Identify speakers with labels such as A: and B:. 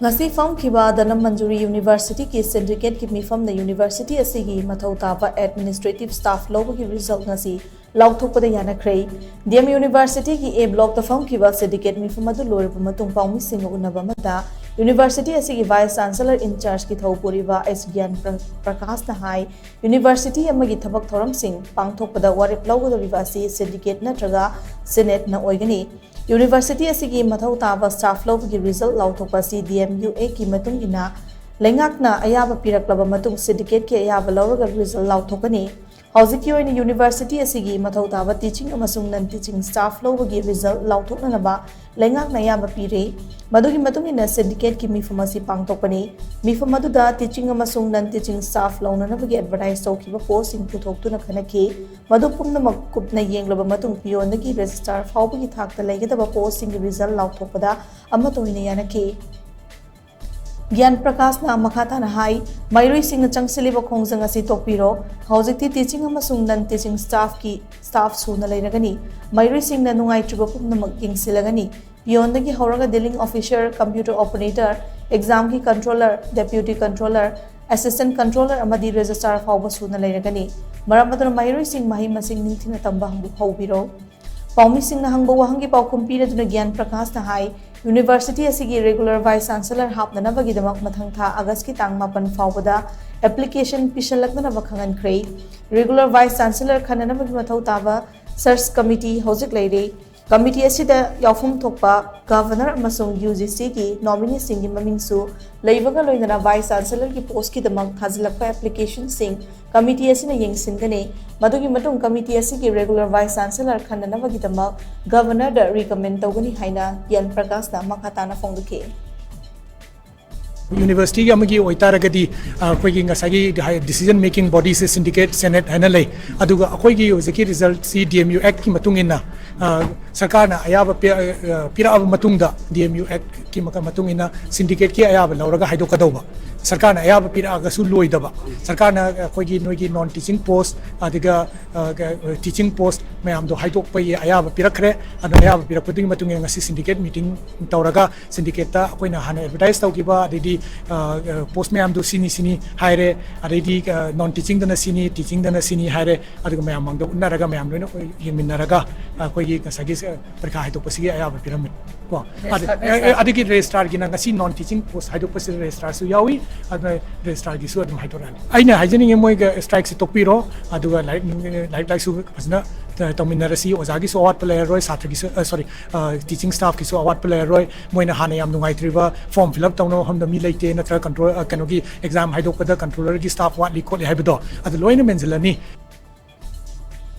A: Ngasi phamkhiba Dhanamanjuri University ki Syndicate ki Meepham the University asigi mathou taba administrative staff Loubagi result Ngasi Laothokpada Yanakhre DM University ki A block the phamkhiba Syndicate Meepham adu loiraba matung paumi singa unaba mata University asigi Vice Chancellor in charge ki Thopuriba Asgian Prakash na hai University amagi thabak thoram sing pangthokpada warip lawgdoriba asi Syndicate natraga Senate na oigani University asigi mathou taba staff Loubagi result Laothokpa si DMUA ki matung ina lengakna ayaba piraklaba matung Syndicate ki ayaba lawraga result Laothokani Hauzik oina University asigi mathou taba teaching amasung non teaching staff Loubagi result Laothoknanaba lengakna ayaba pire madugi matung ina Syndicate ki Meepham asi pangthokpani Meepham aduda teaching amasung non teaching staff launanabagi advertise tawkiba post in puthoktuna khanaki madu pumnamak kupna yenglaba matung piyondagi registrar faubagi thakta legadaba post in result Laothokpada amatoina Yanakhre Gyan Prakash na makata na hai mairoi sing na changsiliba khongjang asi tokpiro hojikti teaching amasung non teaching staff suna leiragani mairoi sing na nungai chuba pumnamak yengsilagani Beyond the Horaga dealing officer, computer operator, exam ki controller, deputy controller, assistant controller, amadi registrar of Haubasuna Leragani, Maramatan Mayri Singh Mahima Singh Nintina Tamba Hobiro, Paumi Singh Hango Wahangi Pau competed to the Gyan Prakash na High, University asigi regular vice chancellor hapna nabagidamak mathangtha August tang mapan faubada application pishalakna nabakhangan kray regular vice chancellor khananabagi mathau taba search committee hojik leire Committee asida yaufum thokpa governor amasung UGC ki nominee singi mamingsu leibaga loinana vice chancellor ki post ki damak thajilakpa application sing committee asina yengsingane madugi matung committee asigi regular vice chancellor khananabagi damak governor da recommend tawgani haina Yan Prakash na makhatana phongdake
B: University amagi oitaragadi akoigi ngasagi decision making bodies syndicate senate hanalei aduga akoigi ozeki result si DMU act ki matungina sarkarna ayaba piraaba matungda DMU act ki matungina syndicate ki ayaba lauraga haidokadauba sarkarna ayaba piraga su loidaba sarkarna akoigi noigi non teaching post adiga teaching post mayam do haidokpa ayaba pirakhre adu ayaba pirakpuding matungina ngasi syndicate meeting tauraga syndicate ta akoina hana advertise tawkiba adidi post mayam do sini haire adidi non teaching dana sini teaching dana sini haire aduga mayam mangdo unaraga mayam loina yeminaraga akoigi ngasagi parkha haidokpasigi ayaba piramid ko adigi registrar gi ngasi non teaching post haidokpasi registrar su yawi adna registrar gi su adum haidorani aina haijening moi ga strike si tokpiro aduga like su pasna Tominarasi Ozagi so award player Roy Satragi sorry teaching staff ki so award player Roy moina hana yam nungai triba form fill up tawno hamda mi leite natra control kanogi exam haidokpada controller gi staff wat likoli haibedo adu loina menzelani